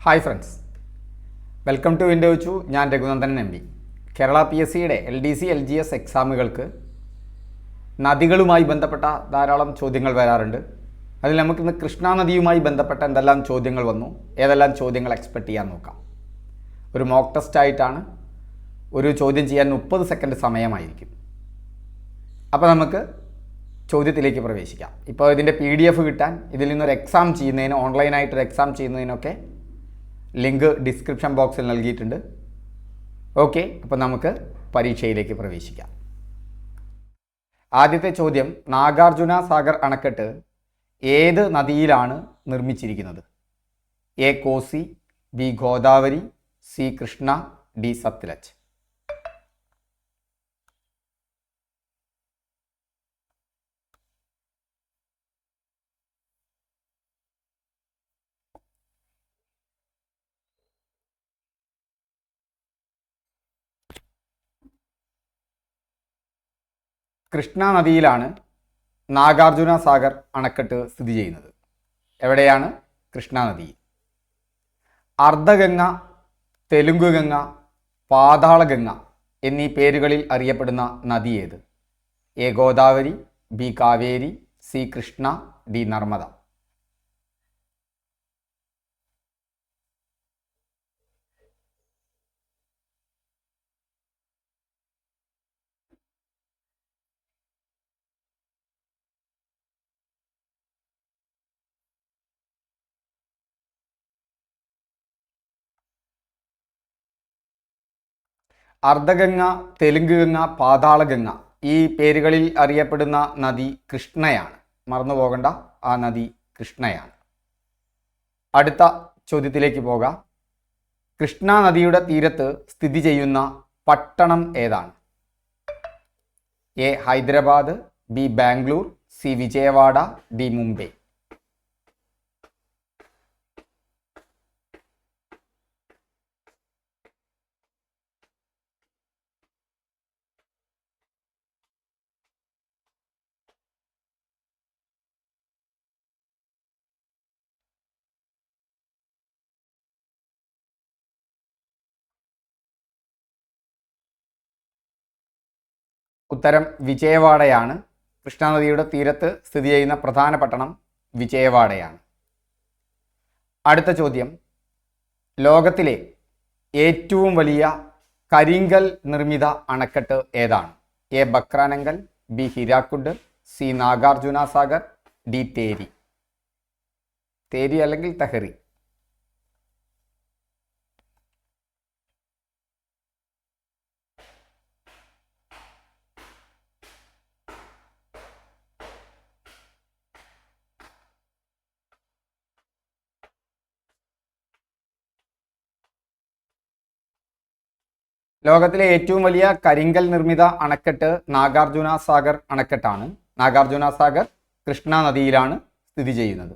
Hi friends, welcome to window two. ഞാൻ Raghunandan M P. Kerala PSCയുടെ LDC LGS എക്സാമുകൾക്ക് നദികളുമായി ബന്ധപ്പെട്ട ധാരാളം ചോദ്യങ്ങൾ വരാറുണ്ട്. അതിൽ നമുക്കിന്ന് കൃഷ്ണ നദിയുമായി ബന്ധപ്പെട്ട എന്തെല്ലാം ചോദ്യങ്ങൾ വന്നു, ഏതെല്ലാം ചോദ്യങ്ങൾ എക്സ്പെക്റ്റ് ചെയ്യാൻ നോക്കാം. ഒരു മോക്ക് ടെസ്റ്റ് ആയിട്ടാണ്. ഒരു ചോദ്യം ചെയ്യാൻ 30 സെക്കൻഡ് സമയമായിരിക്കും. അപ്പോൾ നമുക്ക് ചോദ്യത്തിലേക്ക് പ്രവേശിക്കാം. ഇപ്പോൾ ഇതിൻ്റെ PDF കിട്ടാൻ, ഇതിൽ നിന്നൊരു എക്സാം ചെയ്യുന്നതിന്, ഓൺലൈനായിട്ടൊരു എക്സാം ചെയ്യുന്നതിനൊക്കെ ലിങ്ക് ഡിസ്ക്രിപ്ഷൻ ബോക്സിൽ നൽകിയിട്ടുണ്ട്. ഓക്കെ, അപ്പോൾ നമുക്ക് പരീക്ഷയിലേക്ക് പ്രവേശിക്കാം. ആദ്യത്തെ ചോദ്യം, നാഗാർജുന സാഗർ അണക്കെട്ട് ഏത് നദിയിലാണ് നിർമ്മിച്ചിരിക്കുന്നത്? A Kosi, B Godavari, C Krishna, D Sutlej. Krishna നദിയിലാണ് നാഗാർജുന സാഗർ അണക്കെട്ട് സ്ഥിതി ചെയ്യുന്നത്. എവിടെയാണ്? കൃഷ്ണ നദിയിൽ. അർദ്ധഗംഗ, തെലുങ്കുഗംഗ, പാതാളഗംഗ എന്നീ പേരുകളിൽ അറിയപ്പെടുന്ന നദി ഏത്? A Godavari, B Kaveri, C Krishna, D Narmada. Ardhaganga, Telugu Ganga, Patalaganga ഈ പേരുകളിൽ അറിയപ്പെടുന്ന നദി കൃഷ്ണയാണ്. മറന്നു പോകണ്ട, ആ നദി കൃഷ്ണയാണ്. അടുത്ത ചോദ്യത്തിലേക്ക് പോകാം. കൃഷ്ണ നദിയുടെ തീരത്ത് സ്ഥിതി ചെയ്യുന്ന പട്ടണം ഏതാണ്? A Hyderabad, B Bangalore, C Vijayawada, D Mumbai. ഉത്തരം വിജയവാഡയാണ്. കൃഷ്ണാനദിയുടെ തീരത്ത് സ്ഥിതി ചെയ്യുന്ന പ്രധാന പട്ടണം വിജയവാഡയാണ്. അടുത്ത ചോദ്യം, ലോകത്തിലെ ഏറ്റവും വലിയ കരിങ്കൽ നിർമ്മിത അണക്കെട്ട് ഏതാണ്? A Bhakra Nangal, B Hirakud, C Nagarjuna Sagar, D Tehri. Tehri അല്ലെങ്കിൽ തെഹരി. ലോകത്തിലെ ഏറ്റവും വലിയ കരിങ്കൽ നിർമ്മിത അണക്കെട്ട് നാഗാർജുന സാഗർ അണക്കെട്ടാണ്. നാഗാർജുന സാഗർ കൃഷ്ണ നദിയിലാണ് സ്ഥിതി ചെയ്യുന്നത്.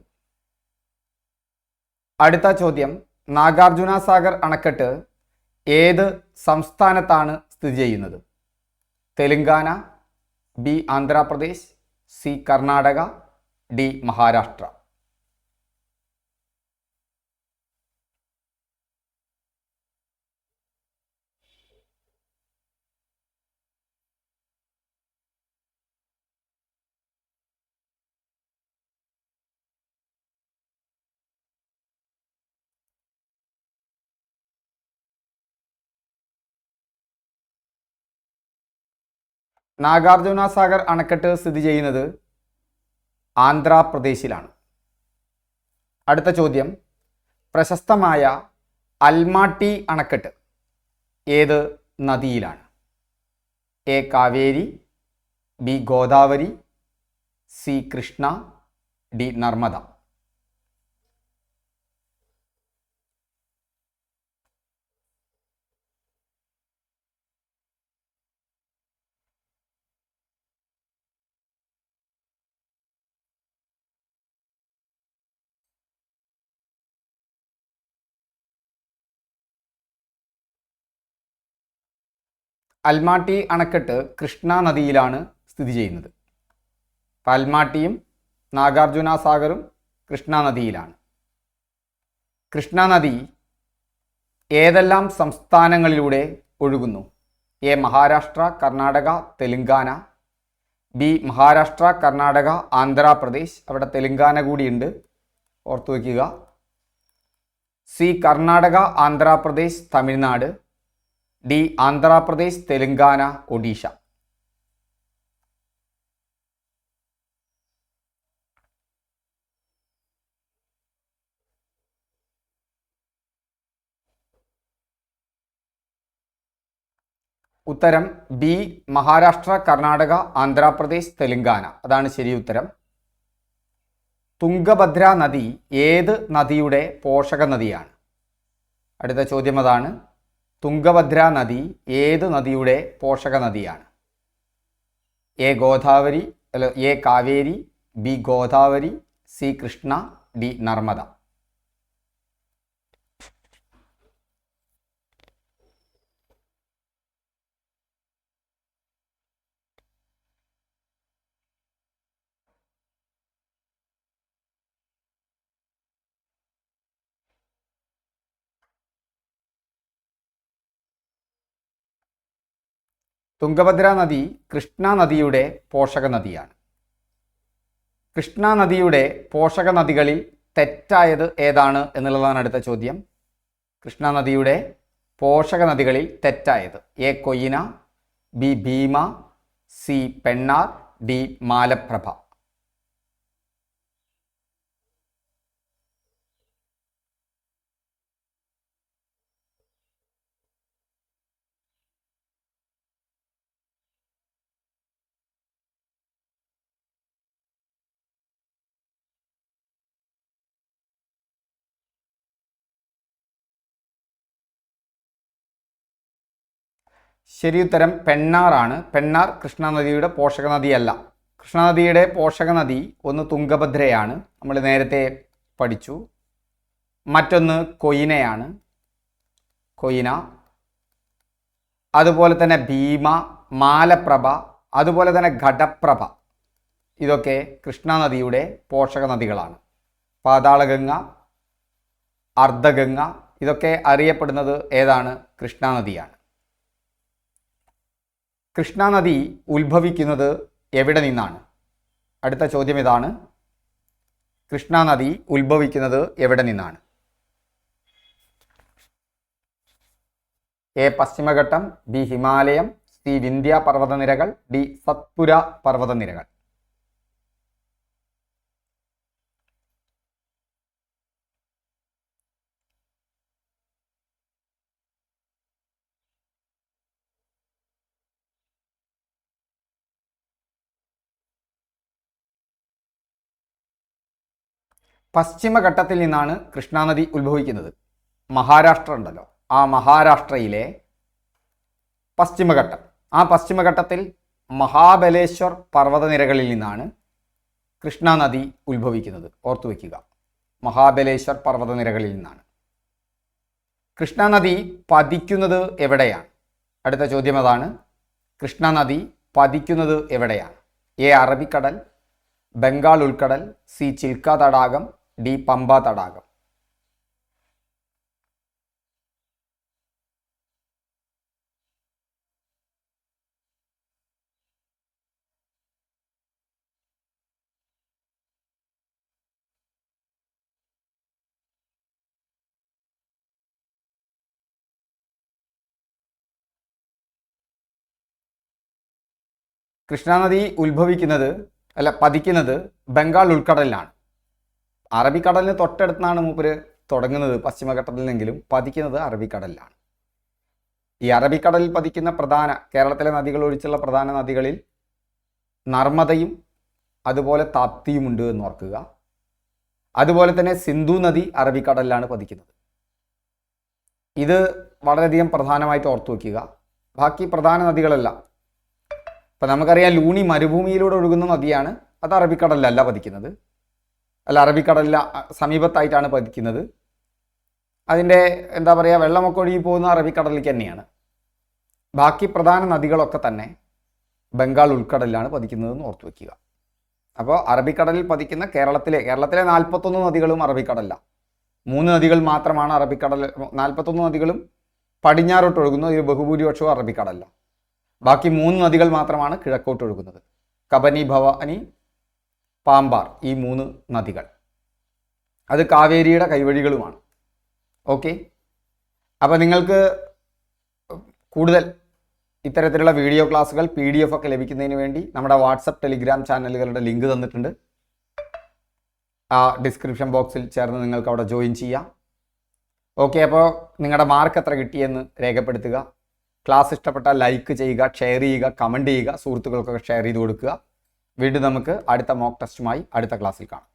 അടുത്ത ചോദ്യം, നാഗാർജുന സാഗർ അണക്കെട്ട് ഏത് സംസ്ഥാനത്താണ് സ്ഥിതി ചെയ്യുന്നത്? Telangana, B Andhra Pradesh, C Karnataka, D Maharashtra. Nagarjuna Sagar അണക്കെട്ട് സ്ഥിതി ചെയ്യുന്നത് ആന്ധ്രാപ്രദേശിലാണ്. അടുത്ത ചോദ്യം, പ്രശസ്തമായ അൽമാട്ടി അണക്കെട്ട് ഏത് നദിയിലാണ്? A Kaveri, B Godavari, C Krishna, D Narmada. Almatti അണക്കെട്ട് കൃഷ്ണ നദിയിലാണ് സ്ഥിതി ചെയ്യുന്നത്. അൽമാട്ടിയും നാഗാർജുന സാഗറും കൃഷ്ണ നദിയിലാണ്. കൃഷ്ണ നദി ഏതെല്ലാം സംസ്ഥാനങ്ങളിലൂടെ ഒഴുകുന്നു? എ മഹാരാഷ്ട്ര, കർണാടക, തെലുങ്കാന. ബി മഹാരാഷ്ട്ര, കർണാടക, ആന്ധ്രാപ്രദേശ്. അവിടെ തെലുങ്കാന കൂടിയുണ്ട്, ഓർത്തു വയ്ക്കുക. സി കർണാടക, ആന്ധ്രാപ്രദേശ്, തമിഴ്നാട്. ഡി ആന്ധ്രാപ്രദേശ്, തെലുങ്കാന, ഒഡീഷ. ഉത്തരം ബി മഹാരാഷ്ട്ര, കർണാടക, ആന്ധ്രാപ്രദേശ്, തെലുങ്കാന. അതാണ് ശരി ഉത്തരം. തുംഗഭദ്ര നദി ഏത് നദിയുടെ പോഷക നദിയാണ്? അടുത്ത ചോദ്യം അതാണ്. തുംഗഭദ്ര നദി ഏത് നദിയുടെ പോഷക നദിയാണ്? A Godavari, A Kaveri, B Godavari, C Krishna, D Narmada. Tungabhadra നദി കൃഷ്ണ നദിയുടെ പോഷക നദിയാണ്. കൃഷ്ണ നദിയുടെ പോഷക നദികളിൽ തെറ്റായത് ഏതാണ് എന്നുള്ളതാണ് അടുത്ത ചോദ്യം. കൃഷ്ണ നദിയുടെ പോഷക നദികളിൽ തെറ്റായത്. A Koyna, B Bhima, C Pennar, D Malaprabha. ശരി ഉത്തരം പെണ്ണാറാണ്. പെണ്ണാർ കൃഷ്ണ നദിയുടെ പോഷക നദിയല്ല. കൃഷ്ണ നദിയുടെ പോഷക നദി ഒന്ന് തുംഗഭദ്രയാണ്, നമ്മൾ നേരത്തെ പഠിച്ചു. മറ്റൊന്ന് കൊയ്നയാണ്, കൊയ്ന. അതുപോലെ തന്നെ ഭീമ, മാലപ്രഭ, അതുപോലെ തന്നെ ഘടപ്രഭ. ഇതൊക്കെ കൃഷ്ണ നദിയുടെ പോഷക നദികളാണ്. പാതാളഗംഗ, അർദ്ധഗംഗ, ഇതൊക്കെ അറിയപ്പെടുന്നത് ഏതാണ്? കൃഷ്ണ നദിയാണ്. കൃഷ്ണ നദി ഉത്ഭവിക്കുന്നത് എവിടെ നിന്നാണ്? അടുത്ത ചോദ്യം ഇതാണ്. കൃഷ്ണ നദി ഉത്ഭവിക്കുന്നത് എവിടെ നിന്നാണ്? എ പശ്ചിമഘട്ടം, ബി ഹിമാലയം, സി വിന്ധ്യ പർവ്വതനിരകൾ, ഡി സത്പുര പർവ്വതനിരകൾ. പശ്ചിമഘട്ടത്തിൽ നിന്നാണ് കൃഷ്ണാനദി ഉത്ഭവിക്കുന്നത്. മഹാരാഷ്ട്ര ഉണ്ടല്ലോ, ആ മഹാരാഷ്ട്രയിലെ പശ്ചിമഘട്ടം, ആ പശ്ചിമഘട്ടത്തിൽ മഹാബലേശ്വർ പർവ്വതനിരകളിൽ നിന്നാണ് കൃഷ്ണാനദി ഉത്ഭവിക്കുന്നത്. ഓർത്തു വയ്ക്കുക, മഹാബലേശ്വർ പർവ്വതനിരകളിൽ നിന്നാണ്. കൃഷ്ണാനദി പതിക്കുന്നത് എവിടെയാണ്? അടുത്ത ചോദ്യം അതാണ്. കൃഷ്ണാനദി പതിക്കുന്നത് എവിടെയാണ്? എ അറബിക്കടൽ, ബംഗാൾ ഉൾക്കടൽ, സി ചിൽക്ക തടാകം, ഡി പമ്പ തടാകം. കൃഷ്ണാനദി പതിക്കുന്നത് ബംഗാൾ ഉൾക്കടലിലാണ്. അറബിക്കടലിന് തൊട്ടടുത്താണ് മൂപ്പര് തുടങ്ങുന്നത് പശ്ചിമഘട്ടത്തിലെങ്കിലും പതിക്കുന്നത് അറബിക്കടലിലാണ്. ഈ അറബിക്കടലിൽ പതിക്കുന്ന കേരളത്തിലെ നദികൾ ഒഴിച്ചുള്ള പ്രധാന നദികളിൽ നർമ്മദയും അതുപോലെ താപ്തിയുമുണ്ട് എന്ന് ഓർക്കുക. അതുപോലെ തന്നെ സിന്ധു നദി അറബിക്കടലിലാണ് പതിക്കുന്നത്. ഇത് വളരെയധികം പ്രധാനമായിട്ട് ഓർത്തു വയ്ക്കുക. ബാക്കി പ്രധാന നദികളെല്ലാം ഇപ്പം നമുക്കറിയാം, ലൂണി മരുഭൂമിയിലൂടെ ഒഴുകുന്ന നദിയാണ്. അത് അറബിക്കടലിലല്ല പതിക്കുന്നത്, അറബിക്കടലിൽ സമീപത്തായിട്ടാണ് പതിക്കുന്നത്. അതിൻ്റെ വെള്ളമൊക്കെ ഒഴുകി പോകുന്ന അറബിക്കടലിലേക്ക് തന്നെയാണ്. ബാക്കി പ്രധാന നദികളൊക്കെ തന്നെ ബംഗാൾ ഉൾക്കടലിലാണ് പതിക്കുന്നതെന്ന് ഓർത്തു വയ്ക്കുക. അപ്പോൾ അറബിക്കടലിൽ പതിക്കുന്ന കേരളത്തിലെ 41 നദികളും അറബിക്കടലിലാണ്. 3 നദികൾ മാത്രമാണ് അറബിക്കടൽ, 41 നദികളും പടിഞ്ഞാറോട്ട് ഒഴുകുന്നു. ഇതിൽ ബഹുഭൂരിപക്ഷവും അറബിക്കടലില്ല. ബാക്കി 3 നദികൾ മാത്രമാണ് കിഴക്കോട്ട് ഒഴുകുന്നത്. കബനി, ഭവാനി, പാമ്പാർ, ഈ 3 നദികൾ. അത് കാവേരിയുടെ കൈവഴികളുമാണ്. ഓക്കെ, അപ്പോൾ നിങ്ങൾക്ക് കൂടുതൽ ഇത്തരത്തിലുള്ള വീഡിയോ ക്ലാസ്സുകൾ PDF ഒക്കെ ലഭിക്കുന്നതിന് വേണ്ടി നമ്മുടെ വാട്സപ്പ്, ടെലിഗ്രാം ചാനലുകളുടെ ലിങ്ക് തന്നിട്ടുണ്ട്. ആ ഡിസ്ക്രിപ്ഷൻ ബോക്സിൽ ചേർന്ന് നിങ്ങൾക്ക് അവിടെ ജോയിൻ ചെയ്യാം. ഓക്കെ, അപ്പോൾ നിങ്ങളുടെ മാർക്ക് എത്ര കിട്ടിയെന്ന് രേഖപ്പെടുത്തുക. ക്ലാസ് ഇഷ്ടപ്പെട്ടാൽ ലൈക്ക് ചെയ്യുക, ഷെയർ ചെയ്യുക, കമൻറ്റ് ചെയ്യുക, സുഹൃത്തുക്കൾക്കൊക്കെ ഷെയർ ചെയ്ത് കൊടുക്കുക. വീണ്ടും നമുക്ക് അടുത്ത മോക്ക് ടെസ്റ്റുമായി അടുത്ത ക്ലാസ്സിൽ കാണാം.